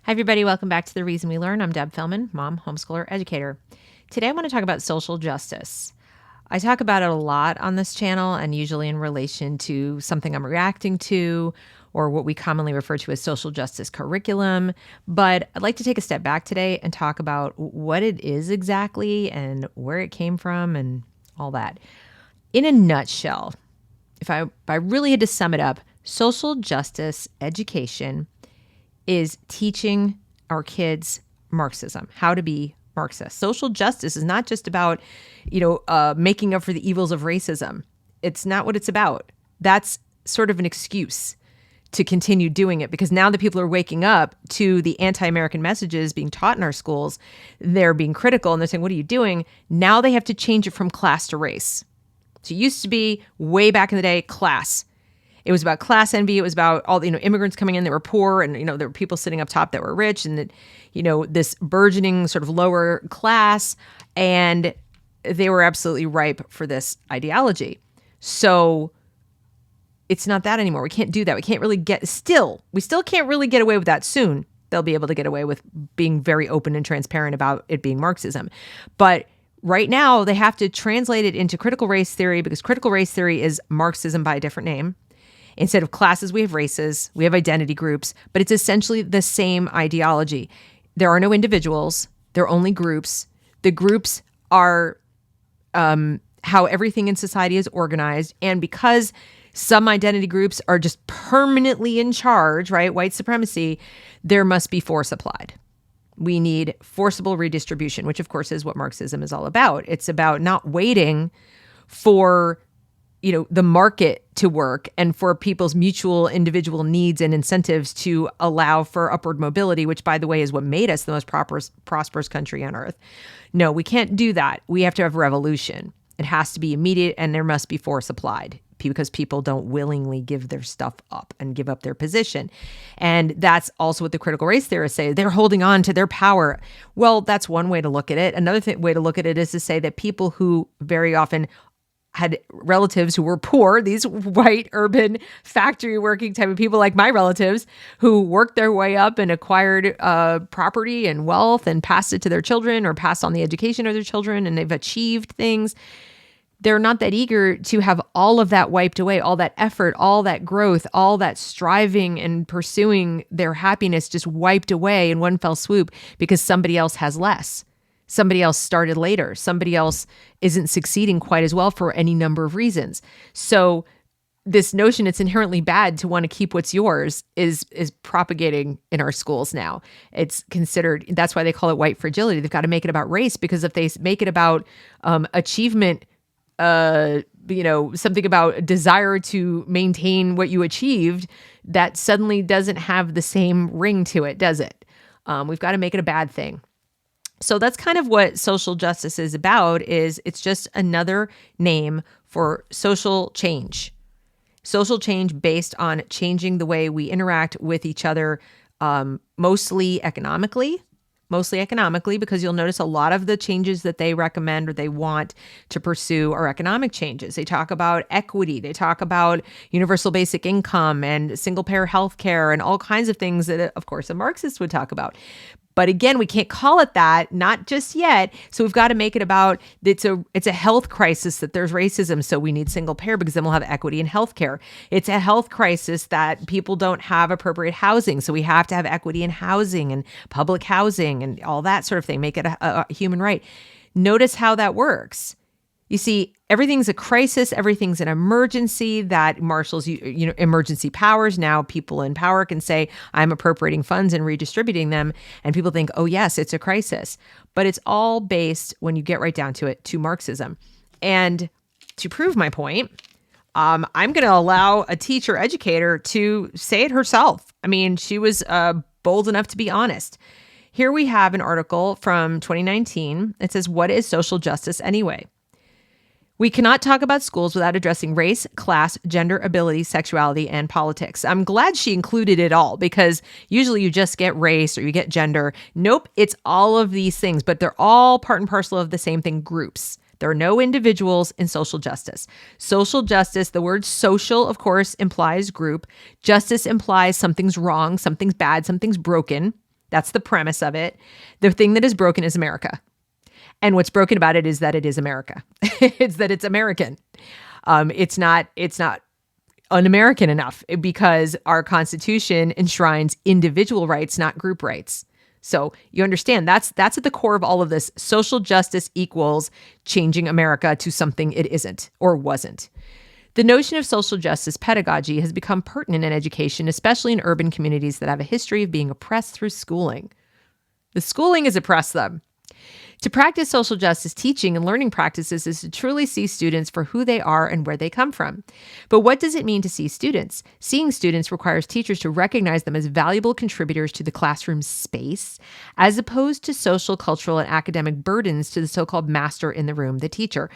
Hi, everybody. Welcome back to The Reason We Learn. I'm Deb Fellman, mom, homeschooler, educator. Today, I want to talk about social justice. I talk about it a lot on this channel and usually in relation to something I'm reacting to or what we commonly refer to as social justice curriculum. But I'd like to take a step back today and talk about what it is exactly and where it came from and all that. In a nutshell, if I really had to sum it up, social justice education is teaching our kids Marxism, how to be Marxist. Social justice is not just about, making up for the evils of racism. It's not what it's about. That's sort of an excuse to continue doing it because now the people are waking up to the anti-American messages being taught in our schools. They're being critical and they're saying, what are you doing? Now they have to change it from class to race. So it used to be way back in the day, class. It was about class envy. It was about all the, immigrants coming in that were poor and, there were people sitting up top that were rich and that, this burgeoning sort of lower class. And they were absolutely ripe for this ideology. So it's not that anymore. We can't do that. We can't really we still can't really get away with that. Soon they'll be able to get away with being very open and transparent about it being Marxism. But right now they have to translate it into critical race theory because critical race theory is Marxism by a different name. Instead of classes, we have races, we have identity groups, but it's essentially the same ideology. There are no individuals, there are only groups. The groups are how everything in society is organized. And because some identity groups are just permanently in charge, right? White supremacy, there must be force applied. We need forcible redistribution, which of course is what Marxism is all about. It's about not waiting for the market to work and for people's mutual individual needs and incentives to allow for upward mobility, which, by the way, is what made us the most prosperous country on earth. No, we can't do that. We have to have revolution. It has to be immediate and there must be force applied because people don't willingly give their stuff up and give up their position. And that's also what the critical race theorists say. They're holding on to their power. Well, that's one way to look at it. Another way to look at it is to say that people who very often had relatives who were poor, these white urban factory working type of people like my relatives who worked their way up and acquired property and wealth and passed it to their children or passed on the education of their children and they've achieved things. They're not that eager to have all of that wiped away, all that effort, all that growth, all that striving and pursuing their happiness just wiped away in one fell swoop because somebody else has less. Somebody else started later. Somebody else isn't succeeding quite as well for any number of reasons. So this notion it's inherently bad to want to keep what's yours is propagating in our schools now. It's considered, that's why they call it white fragility. They've got to make it about race because if they make it about achievement, something about desire to maintain what you achieved, that suddenly doesn't have the same ring to it, does it? We've got to make it a bad thing. So that's kind of what social justice is about, is it's just another name for social change. Social change based on changing the way we interact with each other, mostly economically, because you'll notice a lot of the changes that they recommend or they want to pursue are economic changes. They talk about equity. They talk about universal basic income and single payer healthcare and all kinds of things that, of course, a Marxist would talk about. But again, we can't call it that, not just yet. So we've got to make it about it's a health crisis that there's racism, so we need single payer because then we'll have equity in healthcare. It's a health crisis that people don't have appropriate housing, so we have to have equity in housing and public housing and all that sort of thing. Make it a human right. Notice how that works. You see, everything's a crisis. Everything's an emergency that marshals, emergency powers. Now people in power can say, I'm appropriating funds and redistributing them. And people think, oh, yes, it's a crisis. But it's all based, when you get right down to it, to Marxism. And to prove my point, I'm going to allow a teacher educator to say it herself. I mean, she was bold enough to be honest. Here we have an article from 2019. It says, what is social justice anyway? We cannot talk about schools without addressing race, class, gender, ability, sexuality, and politics. I'm glad she included it all because usually you just get race or you get gender. Nope, it's all of these things, but they're all part and parcel of the same thing, groups. There are no individuals in social justice. Social justice, the word social, of course, implies group. Justice implies something's wrong, something's bad, something's broken. That's the premise of it. The thing that is broken is America. And what's broken about it is that it is America. It's that it's American. It's not un-American enough because our Constitution enshrines individual rights, not group rights. So you understand that's at the core of all of this. Social justice equals changing America to something it isn't or wasn't. The notion of social justice pedagogy has become pertinent in education, especially in urban communities that have a history of being oppressed through schooling. The schooling has oppressed them. To practice social justice teaching and learning practices is to truly see students for who they are and where they come from. But what does it mean to see students? Seeing students requires teachers to recognize them as valuable contributors to the classroom space, as opposed to social, cultural, and academic burdens to the so-called master in the room, the teacher.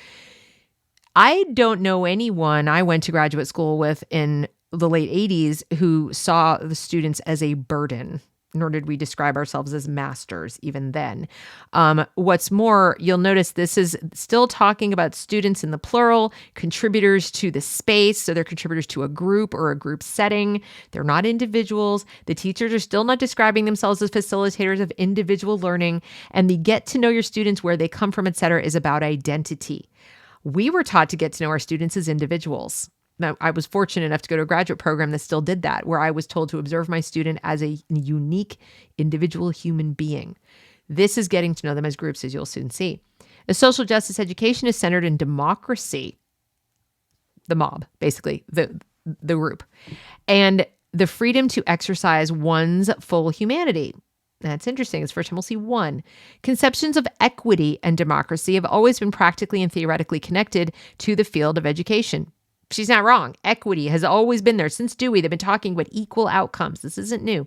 I don't know anyone I went to graduate school with in the late 80s who saw the students as a burden, nor did we describe ourselves as masters even then. What's more, you'll notice this is still talking about students in the plural, contributors to the space. So they're contributors to a group or a group setting. They're not individuals. The teachers are still not describing themselves as facilitators of individual learning. And the get to know your students, where they come from, et cetera, is about identity. We were taught to get to know our students as individuals. Now, I was fortunate enough to go to a graduate program that still did that, where I was told to observe my student as a unique individual human being. This is getting to know them as groups, as you'll soon see. The social justice education is centered in democracy, the mob, basically, the group, and the freedom to exercise one's full humanity. That's interesting. It's the first time we'll see one. Conceptions of equity and democracy have always been practically and theoretically connected to the field of education. She's not wrong. Equity has always been there since Dewey. They've been talking about equal outcomes. This isn't new,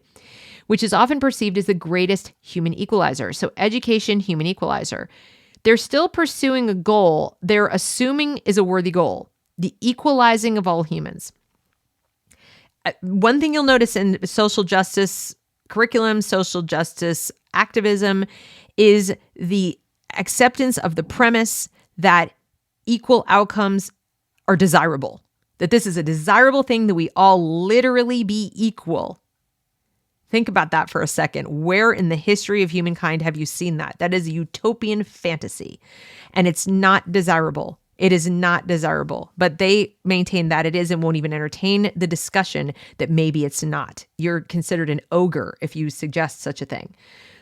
which is often perceived as the greatest human equalizer. So education, human equalizer. They're still pursuing a goal they're assuming is a worthy goal, the equalizing of all humans. One thing you'll notice in social justice curriculum, social justice activism, is the acceptance of the premise that equal outcomes are desirable, that this is a desirable thing, that we all literally be equal. Think about that for a second. Where in the history of humankind have you seen that? That is a utopian fantasy, and it's not desirable. It is not desirable, but they maintain that it is and won't even entertain the discussion that maybe it's not. You're considered an ogre if you suggest such a thing.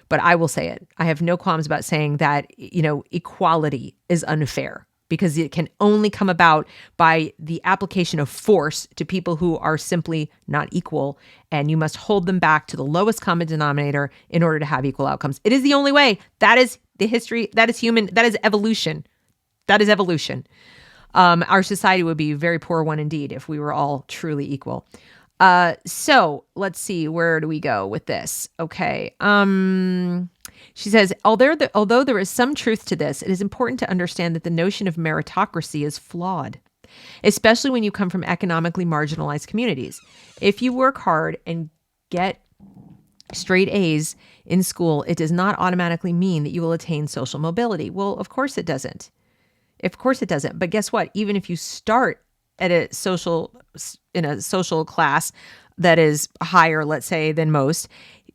But I will say it. I have no qualms about saying that, equality is unfair, because it can only come about by the application of force to people who are simply not equal, and you must hold them back to the lowest common denominator in order to have equal outcomes. It is the only way. That is the history. That is human. That is evolution. That is evolution. Our society would be a very poor one indeed if we were all truly equal. So let's see, where do we go with this? Okay. She says, although there is some truth to this, it is important to understand that the notion of meritocracy is flawed, especially when you come from economically marginalized communities. If you work hard and get straight A's in school, it does not automatically mean that you will attain social mobility. Well, of course it doesn't. Of course it doesn't. But guess what? Even if you start in a social class that is higher, let's say, than most,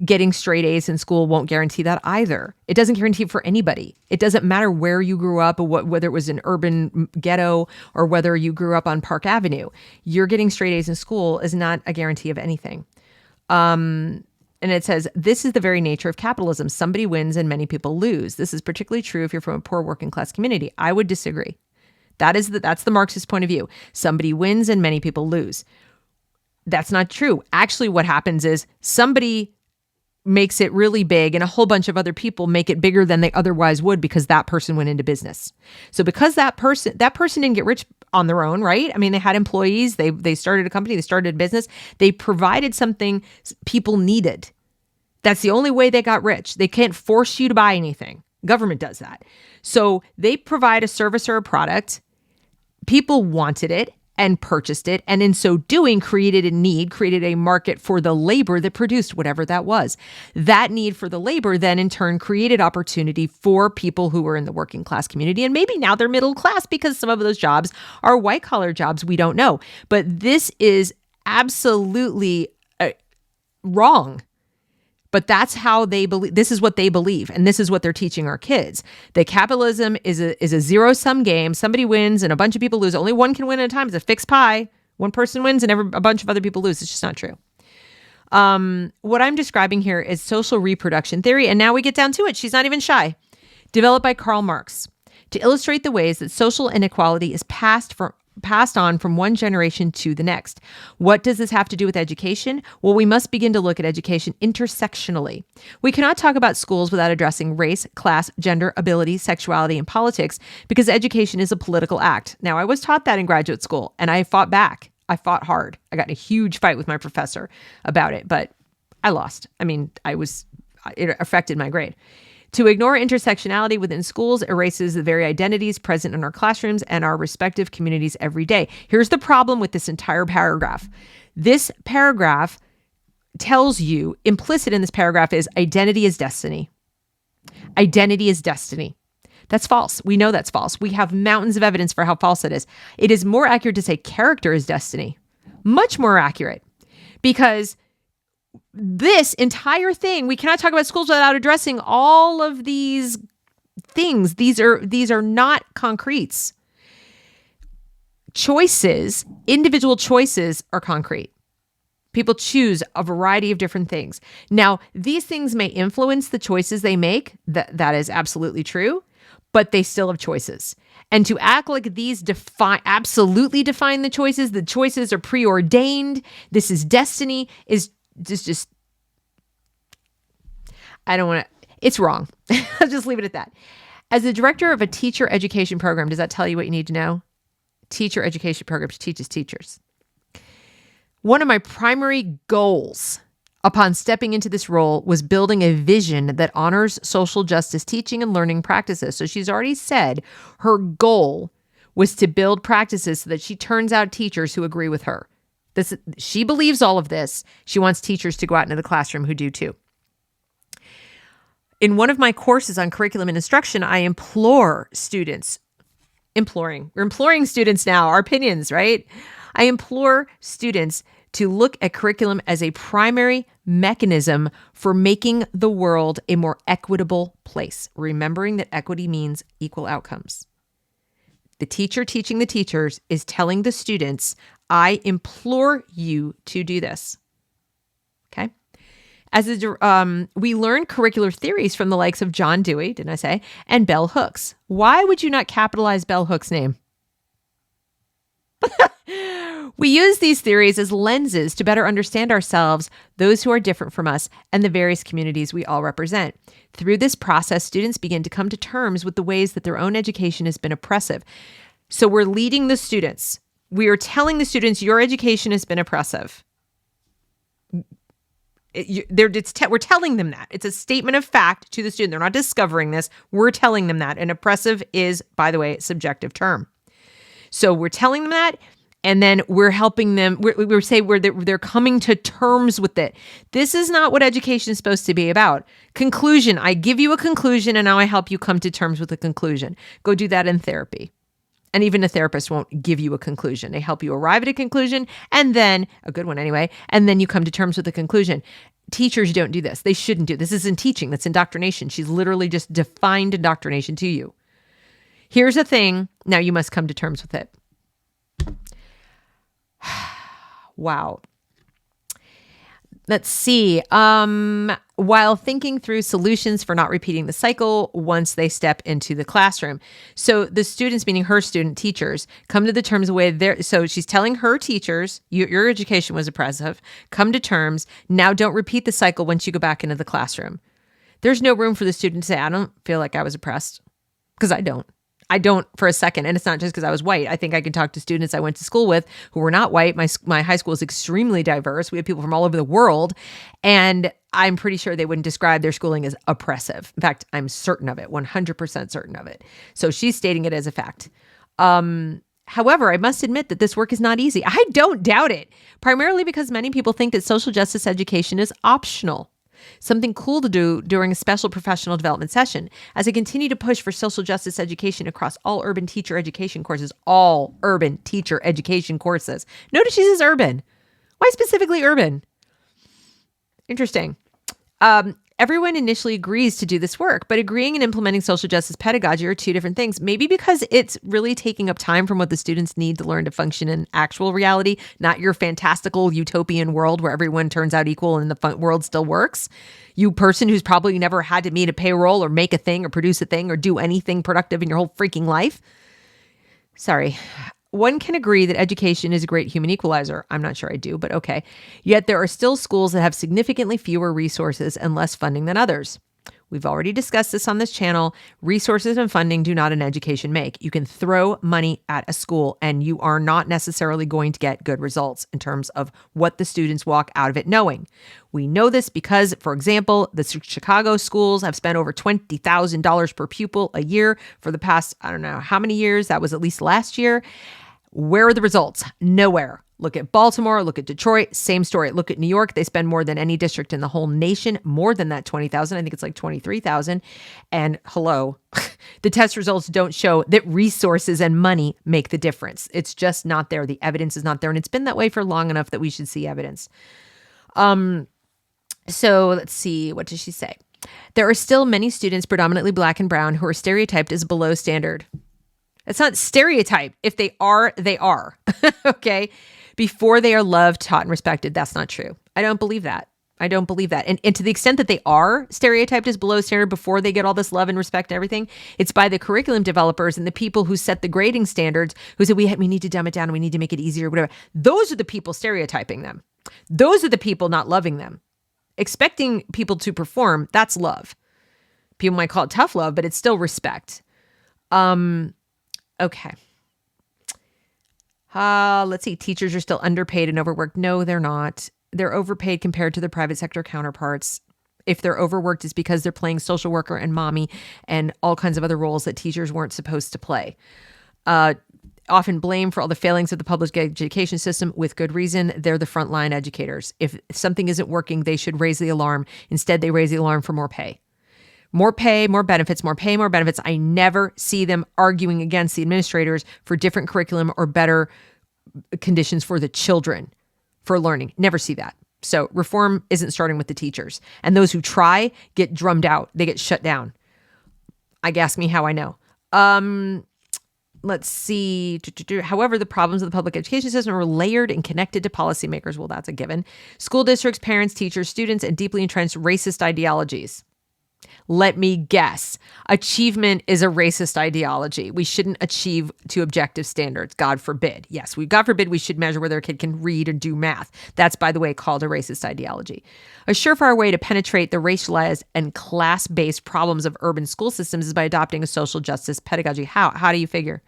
getting straight A's in school won't guarantee that either. It doesn't guarantee it for anybody. It doesn't matter where you grew up, or whether it was an urban ghetto or whether you grew up on Park Avenue. You're getting straight A's in school is not a guarantee of anything. And it says, this is the very nature of capitalism. Somebody wins and many people lose. This is particularly true if you're from a poor working class community. I would disagree. That's the Marxist point of view. Somebody wins and many people lose. That's not true. Actually, what happens is somebody makes it really big and a whole bunch of other people make it bigger than they otherwise would because that person went into business. So because that person didn't get rich on their own, right? I mean, they had employees, they started a company, they started a business, they provided something people needed. That's the only way they got rich. They can't force you to buy anything. Government does that. So they provide a service or a product. People wanted it and purchased it, and in so doing created a market for the labor that produced whatever that was. That need for the labor then in turn created opportunity for people who were in the working class community, and maybe now they're middle class because some of those jobs are white collar jobs, we don't know. But this is absolutely wrong. But that's how they believe. This is what they believe, and this is what they're teaching our kids. That capitalism is a zero-sum game. Somebody wins and a bunch of people lose. Only one can win at a time. It's a fixed pie. One person wins and a bunch of other people lose. It's just not true. What I'm describing here is social reproduction theory, and now we get down to it. She's not even shy. Developed by Karl Marx to illustrate the ways that social inequality is passed on from one generation to the next. What does this have to do with education? Well, we must begin to look at education intersectionally. We cannot talk about schools without addressing race, class, gender, ability, sexuality, and politics, because education is a political act. Now, I was taught that in graduate school, and I fought back. I fought hard. I got in a huge fight with my professor about it, but I lost. I mean, it affected my grade. To ignore intersectionality within schools erases the very identities present in our classrooms and our respective communities every day. Here's the problem with this entire paragraph. This paragraph tells you, implicit in this paragraph is identity is destiny. Identity is destiny. That's false. We know that's false. We have mountains of evidence for how false it is. It is more accurate to say character is destiny. Much more accurate, because this entire thing, we cannot talk about schools without addressing all of these things. These are not concretes. Choices, individual choices are concrete. People choose a variety of different things. Now, these things may influence the choices they make. That is absolutely true, but they still have choices. And to act like these absolutely define the choices are preordained, this is destiny, is just I don't want to, it's wrong. I'll just leave it at that. As the director of a teacher education program, does that tell you what you need to know? Teacher education program teaches teachers. One of my primary goals upon stepping into this role was building a vision that honors social justice teaching and learning practices. So she's already said her goal was to build practices so that she turns out teachers who agree with her. She believes all of this. She wants teachers to go out into the classroom who do too. In one of my courses on curriculum and instruction, I implore students, we're imploring students now, our opinions, right? I implore students to look at curriculum as a primary mechanism for making the world a more equitable place, remembering that equity means equal outcomes. The teacher teaching the teachers is telling the students, I implore you to do this. Okay? We learn curricular theories from the likes of John Dewey, didn't I say, and Bell Hooks. Why would you not capitalize Bell Hooks' name? We use these theories as lenses to better understand ourselves, those who are different from us, and the various communities we all represent. Through this process, students begin to come to terms with the ways that their own education has been oppressive. So we're leading the students. We are telling the students, your education has been oppressive. We're telling them that. It's a statement of fact to the student. They're not discovering this. We're telling them that. And oppressive is, by the way, a subjective term. So we're telling them that, and then we're helping them. They're coming to terms with it. This is not what education is supposed to be about. Conclusion. I give you a conclusion, and now I help you come to terms with the conclusion. Go do that in therapy. And even a therapist won't give you a conclusion. They help you arrive at a conclusion, and then, a good one anyway, and then you come to terms with the conclusion. Teachers don't do this. They shouldn't do this. This isn't teaching. That's indoctrination. She's literally just defined indoctrination to you. Here's a thing. Now you must come to terms with it. Wow. Let's see. While thinking through solutions for not repeating the cycle once they step into the classroom. So the students, meaning her student teachers, come to the terms with so she's telling her teachers, your education was oppressive, come to terms. Now don't repeat the cycle once you go back into the classroom. There's no room for the student to say, I don't feel like I was oppressed, because I don't. I don't for a second. And it's not just because I was white. I think I can talk to students I went to school with who were not white. My high school is extremely diverse. We have people from all over the world. And I'm pretty sure they wouldn't describe their schooling as oppressive. In fact, I'm certain of it, 100% certain of it. So she's stating it as a fact. However, I must admit that this work is not easy. I don't doubt it, primarily because many people think that social justice education is optional. Something cool to do during a special professional development session. As I continue to push for social justice education across all urban teacher education courses, Notice she says urban. Why specifically urban? Interesting. Everyone initially agrees to do this work, but agreeing and implementing social justice pedagogy are two different things. Maybe because it's really taking up time from what the students need to learn to function in actual reality, not your fantastical utopian world where everyone turns out equal and the world still works. You person who's probably never had to meet a payroll or make a thing or produce a thing or do anything productive in your whole freaking life. Sorry. One can agree that education is a great human equalizer. I'm not sure I do, but okay. Yet there are still schools that have significantly fewer resources and less funding than others. We've already discussed this on this channel. Resources and funding do not an education make. You can throw money at a school and you are not necessarily going to get good results in terms of what the students walk out of it knowing. We know this because, for example, the Chicago schools have spent over $20,000 per pupil a year for the past, I don't know how many years. That was at least last year. Where are the results? Nowhere. Look at Baltimore, look at Detroit, same story. Look at New York. They spend more than any district in the whole nation, more than that 20,000. I think it's like 23,000. And hello, the test results don't show that resources and money make the difference. It's just not there. The evidence is not there. And it's been that way for long enough that we should see evidence. So let's see. What does she say? There are still many students, predominantly Black and brown, who are stereotyped as below standard. It's not stereotype. If they are, they are. Okay. Before they are loved, taught, and respected. That's not true. I don't believe that. And to the extent that they are stereotyped as below standard before they get all this love and respect and everything, it's by the curriculum developers and the people who set the grading standards who say, we need to dumb it down and we need to make it easier, whatever. Those are the people stereotyping them. Those are the people not loving them. Expecting people to perform, that's love. People might call it tough love, but it's still respect. Okay. Let's see. Teachers are still underpaid and overworked. No, they're not. They're overpaid compared to their private sector counterparts. If they're overworked, it's because they're playing social worker and mommy and all kinds of other roles that teachers weren't supposed to play. Often blamed for all the failings of the public education system with good reason. They're the frontline educators. If something isn't working, they should raise the alarm. Instead, they raise the alarm for more pay. More pay, more benefits, more pay, more benefits. I never see them arguing against the administrators for different curriculum or better conditions for the children for learning. Never see that. So reform isn't starting with the teachers. And those who try get drummed out. They get shut down. Ask me how I know. Let's see. However, the problems of the public education system are layered and connected to policymakers. Well, that's a given. School districts, parents, teachers, students, and deeply entrenched racist ideologies. Let me guess. Achievement is a racist ideology. We shouldn't achieve to objective standards. God forbid. Yes, God forbid we should measure whether a kid can read or do math. That's, by the way, called a racist ideology. A surefire way to penetrate the racialized and class-based problems of urban school systems is by adopting a social justice pedagogy. How do you figure?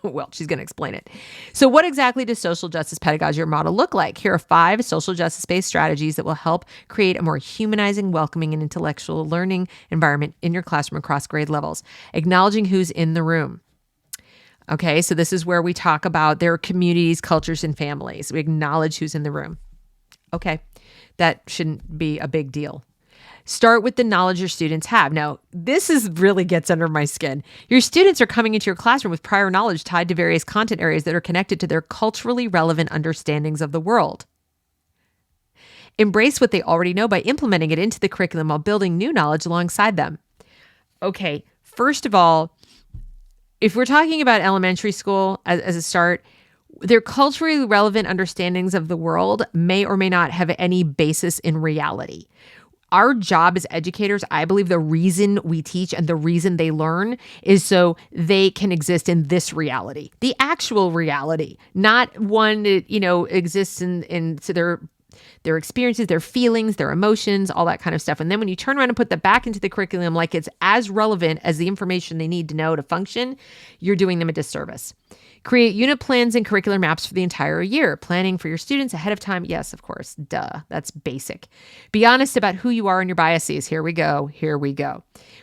Well, she's going to explain it. So what exactly does social justice pedagogy or model look like? Here are 5 social justice-based strategies that will help create a more humanizing, welcoming, and intellectual learning environment in your classroom across grade levels. Acknowledging who's in the room. Okay, so this is where we talk about their communities, cultures, and families. We acknowledge who's in the room. Okay, that shouldn't be a big deal. Start with the knowledge your students have. Now, this really gets under my skin. Your students are coming into your classroom with prior knowledge tied to various content areas that are connected to their culturally relevant understandings of the world. Embrace what they already know by implementing it into the curriculum while building new knowledge alongside them. Okay, first of all, if we're talking about elementary school as a start, their culturally relevant understandings of the world may or may not have any basis in reality. Our job as educators, I believe the reason we teach and the reason they learn is so they can exist in this reality, the actual reality, not one that, exists in so their experiences, their feelings, their emotions, all that kind of stuff. And then when you turn around and put that back into the curriculum like it's as relevant as the information they need to know to function, you're doing them a disservice. Create unit plans and curricular maps for the entire year. Planning for your students ahead of time. Yes, of course. Duh. That's basic. Be honest about who you are and your biases. Here we go.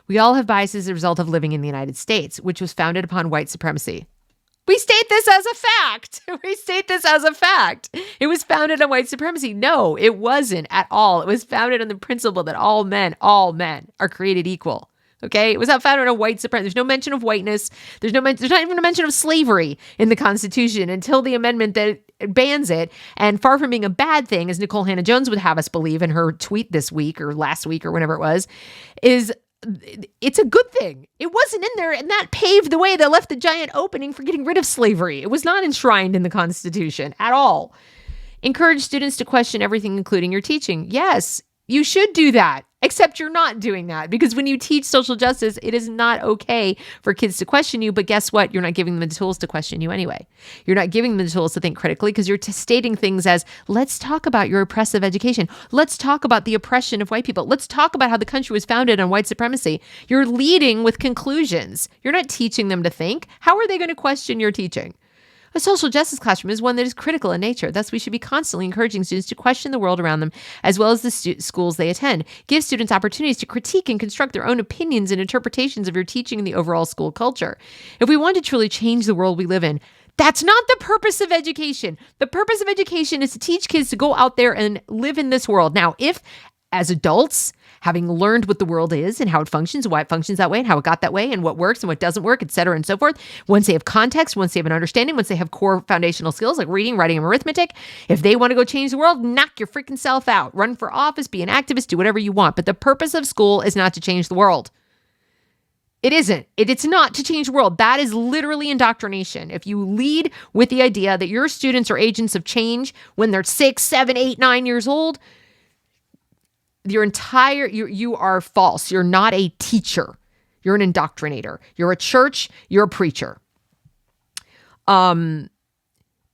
We all have biases as a result of living in the United States, which was founded upon white supremacy. We state this as a fact. It was founded on white supremacy. No, it wasn't at all. It was founded on the principle that all men are created equal. Okay, it was not founded on white supremacy. There's no mention of whiteness. There's not even a mention of slavery in the Constitution until the amendment that bans it. And far from being a bad thing, as Nicole Hannah-Jones would have us believe in her tweet this week or last week or whenever it was, is it's a good thing. It wasn't in there, and that paved the way that left the giant opening for getting rid of slavery. It was not enshrined in the Constitution at all. Encourage students to question everything, including your teaching. Yes, you should do that, except you're not doing that, because when you teach social justice, it is not okay for kids to question you. But guess what? You're not giving them the tools to question you anyway. You're not giving them the tools to think critically, because you're stating things as, let's talk about your oppressive education. Let's talk about the oppression of white people. Let's talk about how the country was founded on white supremacy. You're leading with conclusions. You're not teaching them to think. How are they going to question your teaching? A social justice classroom is one that is critical in nature. Thus, we should be constantly encouraging students to question the world around them, as well as the schools they attend. Give students opportunities to critique and construct their own opinions and interpretations of your teaching and the overall school culture. If we want to truly change the world we live in, that's not the purpose of education. The purpose of education is to teach kids to go out there and live in this world. Now, if as adults, having learned what the world is and how it functions, why it functions that way and how it got that way and what works and what doesn't work, et cetera, and so forth. Once they have context, once they have an understanding, once they have core foundational skills like reading, writing, and arithmetic, if they want to go change the world, knock your freaking self out. Run for office, be an activist, do whatever you want. But the purpose of school is not to change the world. It isn't. It's not to change the world. That is literally indoctrination. If you lead with the idea that your students are agents of change when they're 6, 7, 8, 9 years old, you are false. You're not a teacher. You're an indoctrinator. You're a church. You're a preacher. And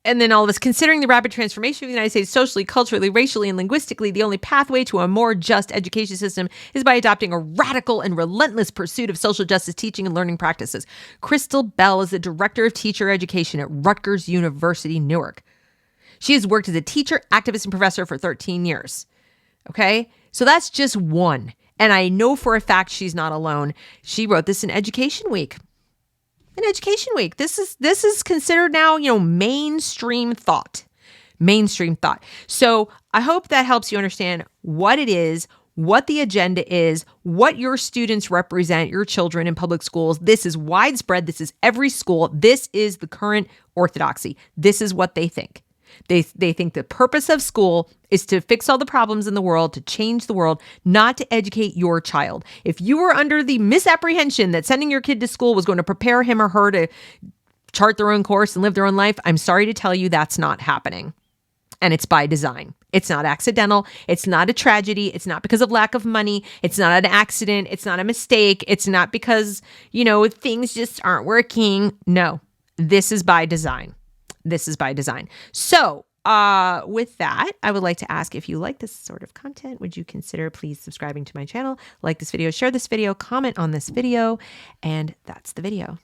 then all of this, considering the rapid transformation of the United States socially, culturally, racially, and linguistically, the only pathway to a more just education system is by adopting a radical and relentless pursuit of social justice teaching and learning practices. Crystal Bell is the director of teacher education at Rutgers University, Newark. She has worked as a teacher, activist, and professor for 13 years. Okay? So that's just one. And I know for a fact she's not alone. She wrote this in Education Week. In Education Week. This is considered now, mainstream thought. Mainstream thought. So I hope that helps you understand what it is, what the agenda is, what your students represent, your children in public schools. This is widespread. This is every school. This is the current orthodoxy. This is what they think. They think the purpose of school is to fix all the problems in the world, to change the world, not to educate your child. If you were under the misapprehension that sending your kid to school was going to prepare him or her to chart their own course and live their own life, I'm sorry to tell you that's not happening. And it's by design. It's not accidental. It's not a tragedy. It's not because of lack of money. It's not an accident. It's not a mistake. It's not because, things just aren't working. No, this is by design. This is by design. So with that, I would like to ask, if you like this sort of content, would you consider please subscribing to my channel, like this video, share this video, comment on this video, and that's the video.